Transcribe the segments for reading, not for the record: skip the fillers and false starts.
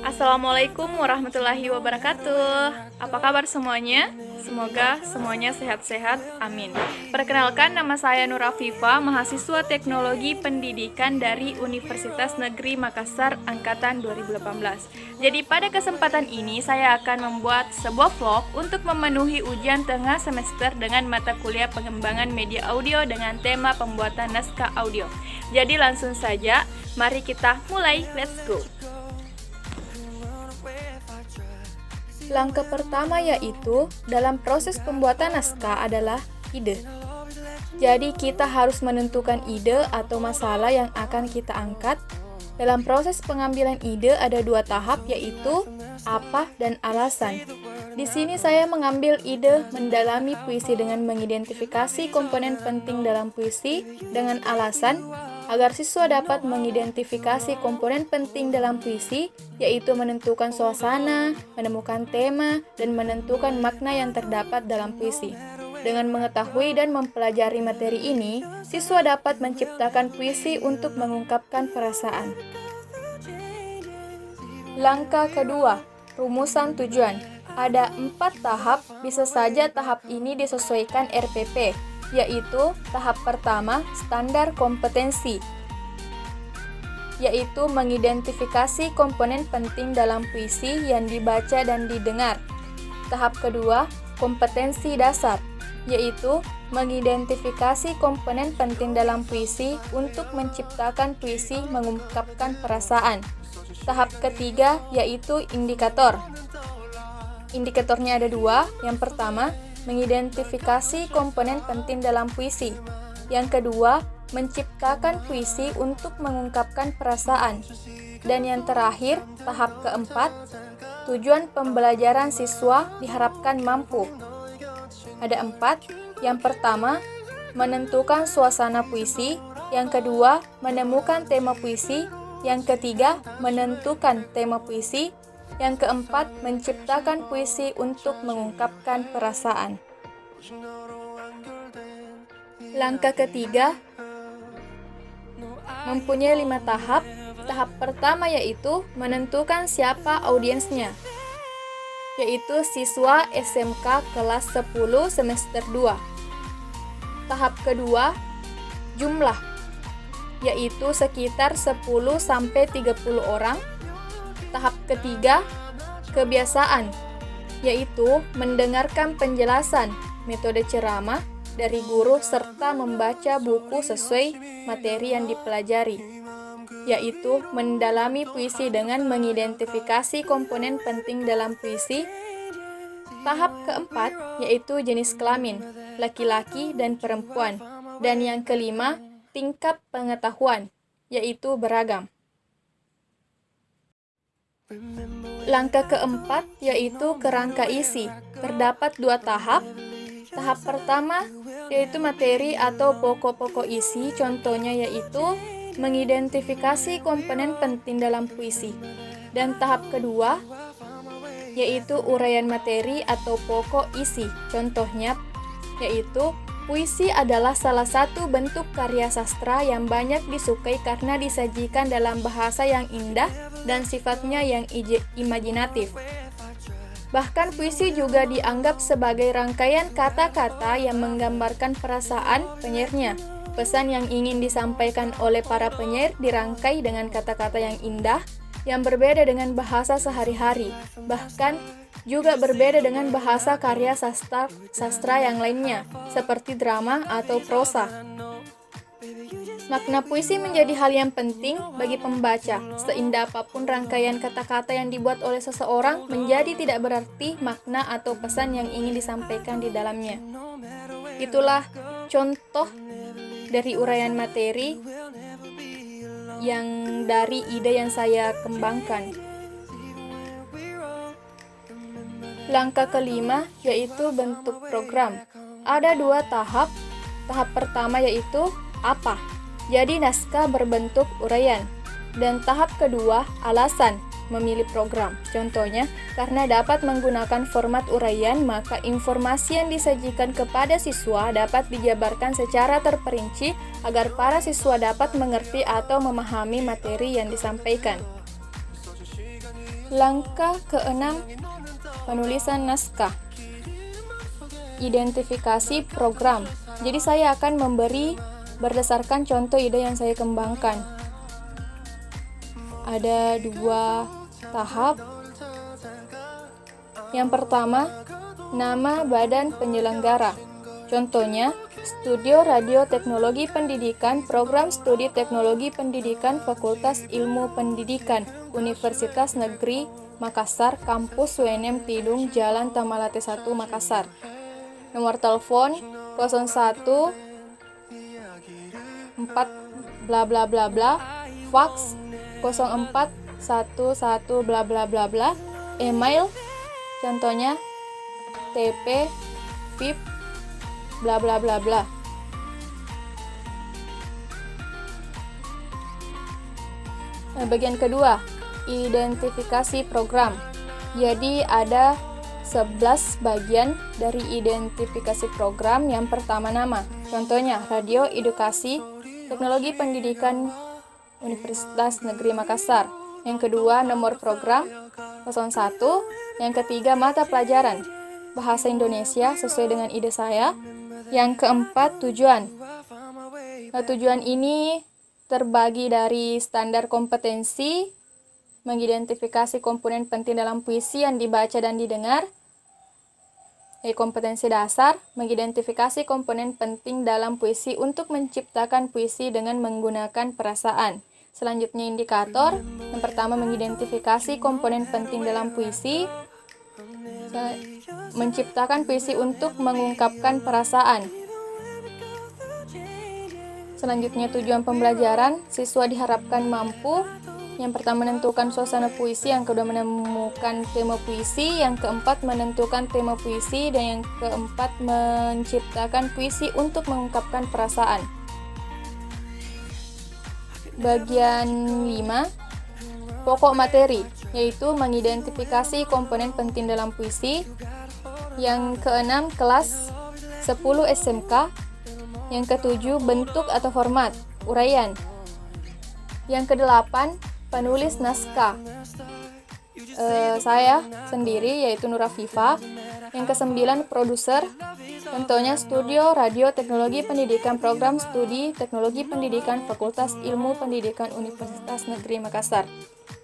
Assalamualaikum warahmatullahi wabarakatuh. Apa kabar semuanya? Semoga semuanya sehat-sehat, amin. Perkenalkan, nama saya Nur Afifa, mahasiswa Teknologi Pendidikan dari Universitas Negeri Makassar Angkatan 2018. Jadi pada kesempatan ini saya akan membuat sebuah vlog untuk memenuhi ujian tengah semester dengan mata kuliah pengembangan media audio dengan tema pembuatan naskah audio. Jadi langsung saja, mari kita mulai, let's go. Langkah pertama yaitu dalam proses pembuatan naskah adalah ide. Jadi kita harus menentukan ide atau masalah yang akan kita angkat. Dalam proses pengambilan ide ada dua tahap yaitu apa dan alasan. Di sini saya mengambil ide mendalami puisi dengan mengidentifikasi komponen penting dalam puisi dengan alasan agar siswa dapat mengidentifikasi komponen penting dalam puisi, yaitu menentukan suasana, menemukan tema, dan menentukan makna yang terdapat dalam puisi. Dengan mengetahui dan mempelajari materi ini, siswa dapat menciptakan puisi untuk mengungkapkan perasaan. Langkah kedua, rumusan tujuan. Ada 4 tahap, bisa saja tahap ini disesuaikan RPP, yaitu tahap pertama, standar kompetensi, yaitu mengidentifikasi komponen penting dalam puisi yang dibaca dan didengar. Tahap kedua, kompetensi dasar, yaitu mengidentifikasi komponen penting dalam puisi untuk menciptakan puisi mengungkapkan perasaan. Tahap ketiga, yaitu indikator. Indikatornya ada 2, yang pertama, mengidentifikasi komponen penting dalam puisi. Yang kedua, menciptakan puisi untuk mengungkapkan perasaan. Dan yang terakhir, tahap keempat, tujuan pembelajaran siswa diharapkan mampu. Ada 4. Yang pertama, menentukan suasana puisi. Yang kedua, menemukan tema puisi. Yang ketiga, menentukan tema puisi. Yang keempat, menciptakan puisi untuk mengungkapkan perasaan. Langkah ketiga, mempunyai 5 tahap. Tahap pertama yaitu menentukan siapa audiensnya, yaitu siswa SMK kelas 10 semester 2. Tahap kedua, jumlah, yaitu sekitar 10-30 orang. Tahap ketiga, kebiasaan, yaitu mendengarkan penjelasan metode ceramah dari guru serta membaca buku sesuai materi yang dipelajari, yaitu mendalami puisi dengan mengidentifikasi komponen penting dalam puisi. Tahap keempat, yaitu jenis kelamin, laki-laki dan perempuan. Dan yang kelima, tingkat pengetahuan, yaitu beragam. Langkah keempat yaitu kerangka isi. Terdapat 2 tahap. Tahap pertama yaitu materi atau pokok-pokok isi, contohnya yaitu mengidentifikasi komponen penting dalam puisi. Dan tahap kedua yaitu uraian materi atau pokok isi, contohnya yaitu puisi adalah salah satu bentuk karya sastra yang banyak disukai karena disajikan dalam bahasa yang indah dan sifatnya yang imajinatif. Bahkan puisi juga dianggap sebagai rangkaian kata-kata yang menggambarkan perasaan penyairnya. Pesan yang ingin disampaikan oleh para penyair dirangkai dengan kata-kata yang indah, yang berbeda dengan bahasa sehari-hari, bahkan juga berbeda dengan bahasa karya sastra yang lainnya, seperti drama atau prosa. Makna puisi menjadi hal yang penting bagi pembaca. Seindah apapun rangkaian kata-kata yang dibuat oleh seseorang, menjadi tidak berarti makna atau pesan yang ingin disampaikan di dalamnya. Itulah contoh dari uraian materi yang dari ide yang saya kembangkan. Langkah kelima yaitu bentuk program. Ada 2 tahap. Tahap pertama yaitu apa? Jadi naskah berbentuk uraian. Dan tahap kedua, alasan, memilih program. Contohnya, karena dapat menggunakan format uraian, maka informasi yang disajikan kepada siswa dapat dijabarkan secara terperinci agar para siswa dapat mengerti atau memahami materi yang disampaikan. Langkah keenam, penulisan naskah. Identifikasi program. Jadi saya akan memberi berdasarkan contoh ide yang saya kembangkan. Ada 2 tahap. Yang pertama, nama badan penyelenggara. Contohnya, Studio Radio Teknologi Pendidikan, Program Studi Teknologi Pendidikan, Fakultas Ilmu Pendidikan, Universitas Negeri Makassar, Kampus UNM Tidung, Jalan Tamalate 1, Makassar. Nomor telepon 01 4 bla bla bla bla, fax 04 11 bla bla bla bla, email contohnya tp vip bla bla bla bla. Bagian kedua, identifikasi program. Jadi ada 11 bagian dari identifikasi program. Yang pertama, nama. Contohnya Radio Edukasi Teknologi Pendidikan Universitas Negeri Makassar. Yang kedua, nomor program 01. Yang ketiga, mata pelajaran Bahasa Indonesia sesuai dengan ide saya. Yang keempat, tujuan. Tujuan ini terbagi dari standar kompetensi, mengidentifikasi komponen penting dalam puisi yang dibaca dan didengar. Kompetensi dasar, mengidentifikasi komponen penting dalam puisi untuk menciptakan puisi dengan menggunakan perasaan. Selanjutnya indikator, yang pertama mengidentifikasi komponen penting dalam puisi, menciptakan puisi untuk mengungkapkan perasaan. Selanjutnya tujuan pembelajaran, siswa diharapkan mampu yang pertama menentukan suasana puisi, yang kedua menemukan tema puisi, yang keempat menentukan tema puisi, dan yang keempat menciptakan puisi untuk mengungkapkan perasaan. Bagian 5, pokok materi, yaitu mengidentifikasi komponen penting dalam puisi. Yang keenam, kelas 10 SMK. Yang ketujuh, bentuk atau format, uraian. Yang kedelapan, penulis naskah. Saya sendiri, yaitu Nur Afifa. Yang kesembilan, produser. Contohnya Studio Radio Teknologi Pendidikan, Program Studi Teknologi Pendidikan, Fakultas Ilmu Pendidikan, Universitas Negeri Makassar.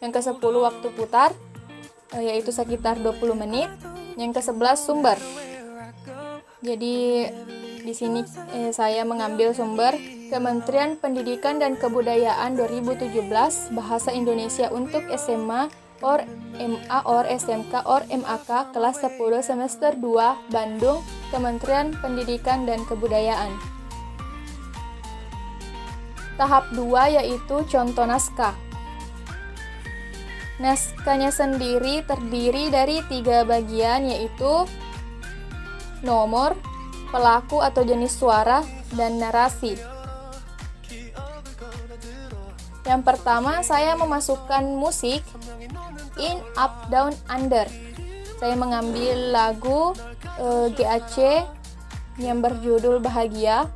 Yang ke-10, waktu putar, yaitu sekitar 20 menit. Yang ke-11, sumber. Jadi di sini saya mengambil sumber Kementerian Pendidikan dan Kebudayaan 2017, Bahasa Indonesia untuk SMA or MA or SMK or MAK kelas 10 semester 2 Bandung, Kementerian Pendidikan dan Kebudayaan. Tahap 2 yaitu contoh naskah. Naskahnya sendiri terdiri dari 3 bagian, yaitu nomor, pelaku atau jenis suara, dan narasi. Yang pertama, saya memasukkan musik In, Up, Down, Under. Saya mengambil lagu GAC yang berjudul Bahagia.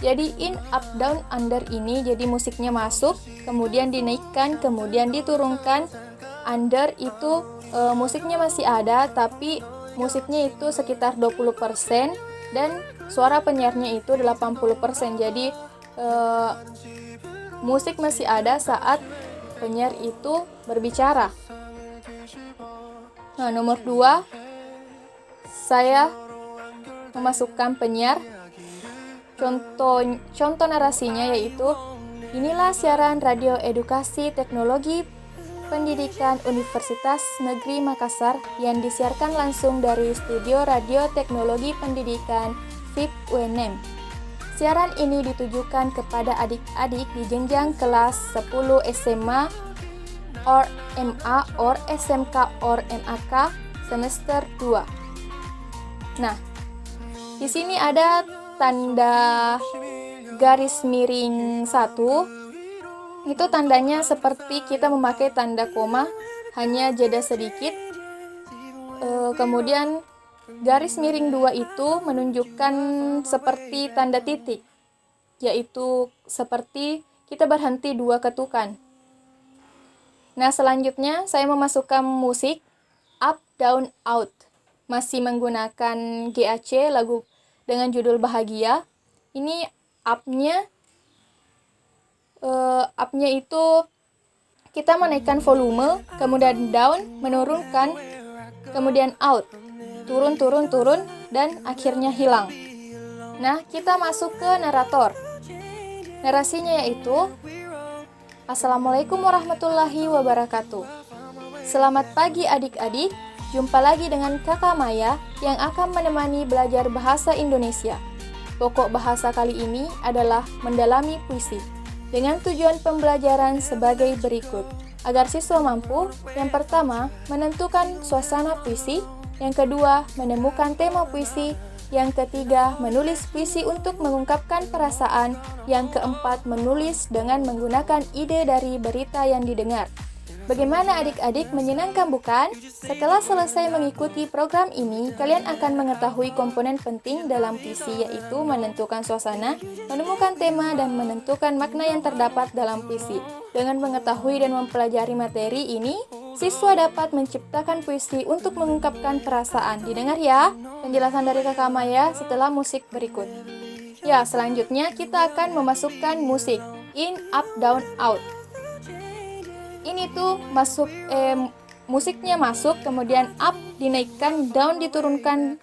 Jadi In, Up, Down, Under ini jadi musiknya masuk, kemudian dinaikkan, kemudian diturunkan. Under itu musiknya masih ada, tapi musiknya itu sekitar 20%. Dan suara penyiarnya itu 80%. Jadi musik masih ada saat penyiar itu berbicara. Nah, nomor 2, saya memasukkan penyiar. Contoh narasinya yaitu, inilah siaran Radio Edukasi Teknologi Pendidikan Universitas Negeri Makassar yang disiarkan langsung dari Studio Radio Teknologi Pendidikan FIP UNM. Siaran ini ditujukan kepada adik-adik di jenjang kelas 10 SMA or MA or SMK or MAK semester 2. Nah, di sini ada tanda garis miring 1. Itu tandanya seperti kita memakai tanda koma, hanya jeda sedikit. Kemudian garis miring 2 itu menunjukkan seperti tanda titik, yaitu seperti kita berhenti 2 ketukan. Nah, selanjutnya saya memasukkan musik Up, Down, Out. Masih menggunakan GAC, lagu dengan judul Bahagia. Ini up-nya itu kita menaikkan volume, kemudian down, menurunkan, kemudian out, turun, turun, turun, dan akhirnya hilang. Nah, kita masuk ke narator. Narasinya yaitu, Assalamualaikum warahmatullahi wabarakatuh. Selamat pagi adik-adik, jumpa lagi dengan Kakak Maya yang akan menemani belajar bahasa Indonesia. Pokok bahasa kali ini adalah mendalami puisi, dengan tujuan pembelajaran sebagai berikut. Agar siswa mampu, yang pertama, menentukan suasana puisi, yang kedua, menemukan tema puisi, yang ketiga, menulis puisi untuk mengungkapkan perasaan, yang keempat, menulis dengan menggunakan ide dari berita yang didengar. Bagaimana adik-adik, menyenangkan bukan? Setelah selesai mengikuti program ini, kalian akan mengetahui komponen penting dalam puisi, yaitu menentukan suasana, menemukan tema, dan menentukan makna yang terdapat dalam puisi. Dengan mengetahui dan mempelajari materi ini, siswa dapat menciptakan puisi untuk mengungkapkan perasaan. Didengar ya, penjelasan dari Kakak Maya setelah musik berikut. Ya, selanjutnya kita akan memasukkan musik In, Up, Down, Out. Ini tuh musiknya masuk, kemudian up dinaikkan, down diturunkan,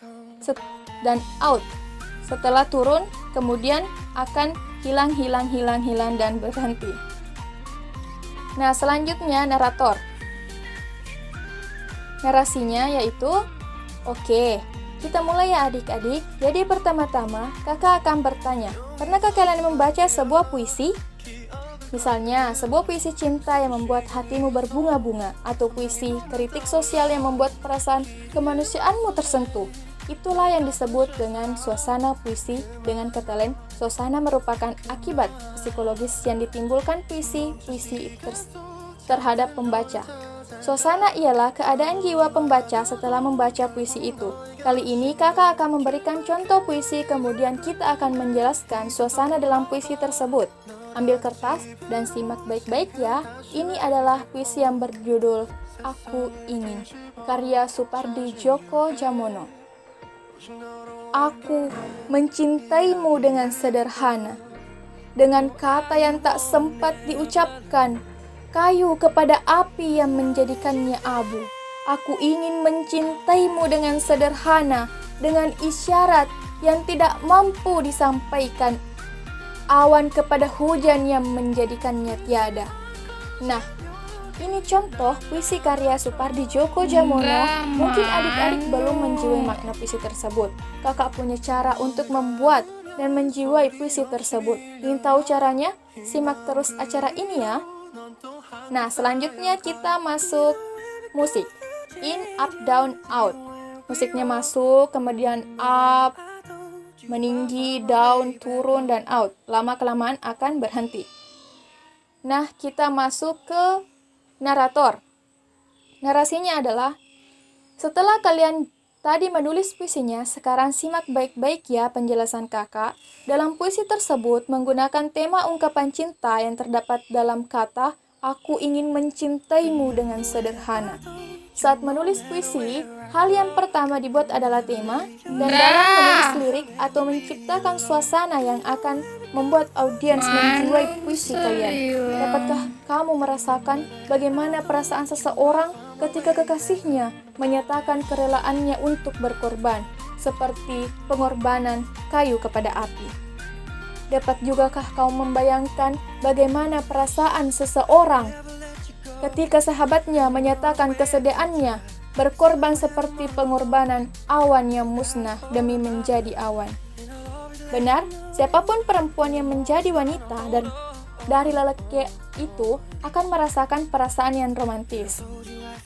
dan out. Setelah turun, kemudian akan hilang, dan berhenti. Nah, selanjutnya narator. Narasinya yaitu, oke, kita mulai ya adik-adik. Jadi pertama-tama, kakak akan bertanya, pernahkah kalian membaca sebuah puisi? Misalnya, sebuah puisi cinta yang membuat hatimu berbunga-bunga, atau puisi kritik sosial yang membuat perasaan kemanusiaanmu tersentuh. Itulah yang disebut dengan suasana puisi. Dengan kata lain, suasana merupakan akibat psikologis yang ditimbulkan puisi terhadap pembaca. Suasana ialah keadaan jiwa pembaca setelah membaca puisi itu. Kali ini kakak akan memberikan contoh puisi, kemudian kita akan menjelaskan suasana dalam puisi tersebut. Ambil kertas dan simak baik-baik ya. Ini adalah puisi yang berjudul Aku Ingin, karya Supardi Djoko Damono. Aku mencintaimu dengan sederhana, dengan kata yang tak sempat diucapkan, kayu kepada api yang menjadikannya abu. Aku ingin mencintaimu dengan sederhana, dengan isyarat yang tidak mampu disampaikan, awan kepada hujan yang menjadikannya tiada. Nah, ini contoh puisi karya Supardi Djoko Damono. Mungkin adik-adik belum menjiwai makna puisi tersebut. Kakak punya cara untuk membuat dan menjiwai puisi tersebut. Ingin tahu caranya? Simak terus acara ini ya. Nah, selanjutnya kita masuk musik. In, up, down, out. Musiknya masuk, kemudian up, meninggi, down, turun, dan out. Lama-kelamaan akan berhenti. Nah, kita masuk ke narator. Narasinya adalah, setelah kalian tadi menulis puisinya, sekarang simak baik-baik ya penjelasan kakak. Dalam puisi tersebut menggunakan tema ungkapan cinta yang terdapat dalam kata, aku ingin mencintaimu dengan sederhana. Saat menulis puisi, hal yang pertama dibuat adalah tema, dan dalam menulis lirik atau menciptakan suasana yang akan membuat audiens menjiwai puisi kalian. Dapatkah kamu merasakan bagaimana perasaan seseorang ketika kekasihnya menyatakan kerelaannya untuk berkorban, seperti pengorbanan kayu kepada api? Dapat jugakah kau membayangkan bagaimana perasaan seseorang ketika sahabatnya menyatakan kesediaannya berkorban seperti pengorbanan awan yang musnah demi menjadi awan? Benar, siapapun perempuan yang menjadi wanita dan dari lelaki itu akan merasakan perasaan yang romantis,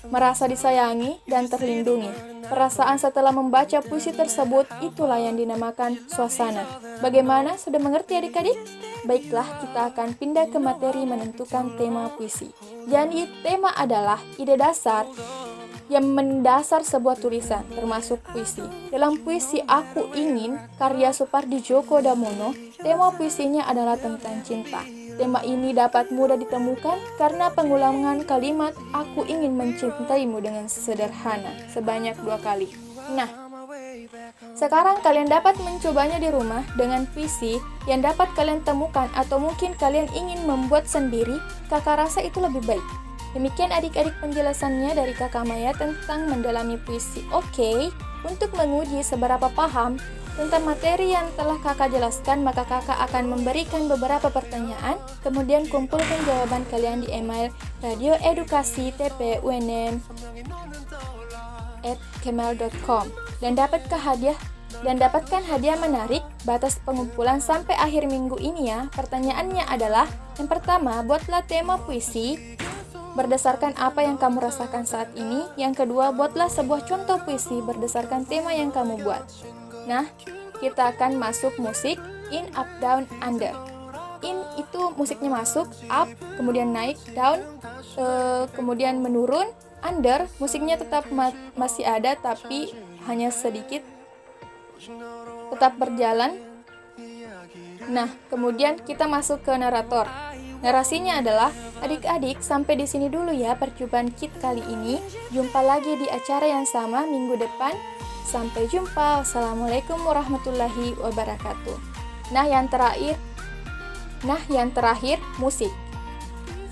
merasa disayangi dan terlindungi. Perasaan setelah membaca puisi tersebut itulah yang dinamakan suasana. Bagaimana? Sudah mengerti adik-adik? Baiklah, kita akan pindah ke materi menentukan tema puisi. Jadi, tema adalah ide dasar yang mendasar sebuah tulisan, termasuk puisi. Dalam puisi Aku Ingin, karya Supardi Djoko Damono, tema puisinya adalah tentang cinta. Tema ini dapat mudah ditemukan karena pengulangan kalimat "aku ingin mencintaimu" dengan sederhana sebanyak 2 kali. Nah, sekarang kalian dapat mencobanya di rumah dengan puisi yang dapat kalian temukan atau mungkin kalian ingin membuat sendiri. Kakak rasa itu lebih baik. Demikian adik-adik penjelasannya dari Kakak Maya tentang mendalami puisi. Oke, untuk menguji seberapa paham tentang materi yang telah kakak jelaskan, maka kakak akan memberikan beberapa pertanyaan, kemudian kumpulkan jawaban kalian di email radioedukasi.tpunm@gmail.com dan dapatkan hadiah menarik. Batas pengumpulan sampai akhir minggu ini ya. Pertanyaannya adalah, yang pertama, buatlah tema puisi berdasarkan apa yang kamu rasakan saat ini. Yang kedua, buatlah sebuah contoh puisi berdasarkan tema yang kamu buat. Nah, kita akan masuk musik in, up, down, under. In itu musiknya masuk, up kemudian naik, down kemudian menurun, under musiknya tetap masih ada tapi hanya sedikit, tetap berjalan. Nah, kemudian kita masuk ke narator. Narasinya adalah, adik-adik sampai di sini dulu ya percobaan KIT kali ini. Jumpa lagi di acara yang sama minggu depan. Sampai jumpa. Assalamualaikum warahmatullahi wabarakatuh. Nah, yang terakhir musik.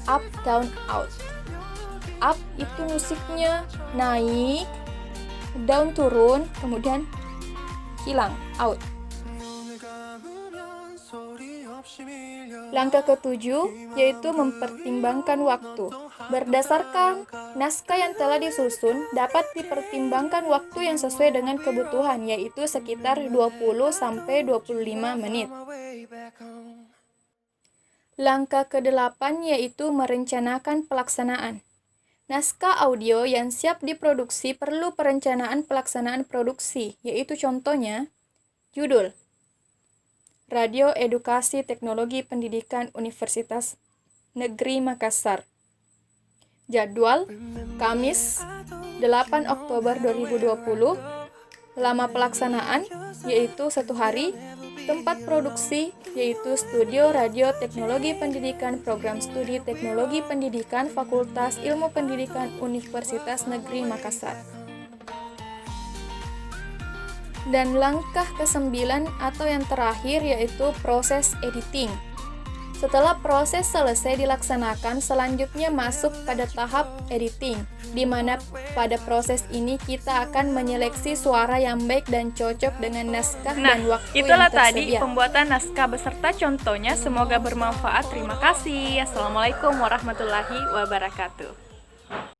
Up, down, out. Up itu musiknya naik, down turun, kemudian hilang, out. Langkah ketujuh yaitu mempertimbangkan waktu. Berdasarkan naskah yang telah disusun, dapat dipertimbangkan waktu yang sesuai dengan kebutuhan, yaitu sekitar 20-25 menit. Langkah ke-8 yaitu merencanakan pelaksanaan. Naskah audio yang siap diproduksi perlu perencanaan pelaksanaan produksi, yaitu contohnya, judul, Radio Edukasi Teknologi Pendidikan Universitas Negeri Makassar. Jadwal, Kamis 8 Oktober 2020. Lama pelaksanaan, yaitu 1 hari. Tempat produksi, yaitu Studio Radio Teknologi Pendidikan Program Studi Teknologi Pendidikan Fakultas Ilmu Pendidikan Universitas Negeri Makassar. Dan langkah ke-9 atau yang terakhir yaitu proses editing. Setelah proses selesai dilaksanakan, selanjutnya masuk pada tahap editing, di mana pada proses ini kita akan menyeleksi suara yang baik dan cocok dengan naskah dan waktu yang tersedia. Itulah tadi pembuatan naskah beserta contohnya. Semoga bermanfaat. Terima kasih. Assalamualaikum warahmatullahi wabarakatuh.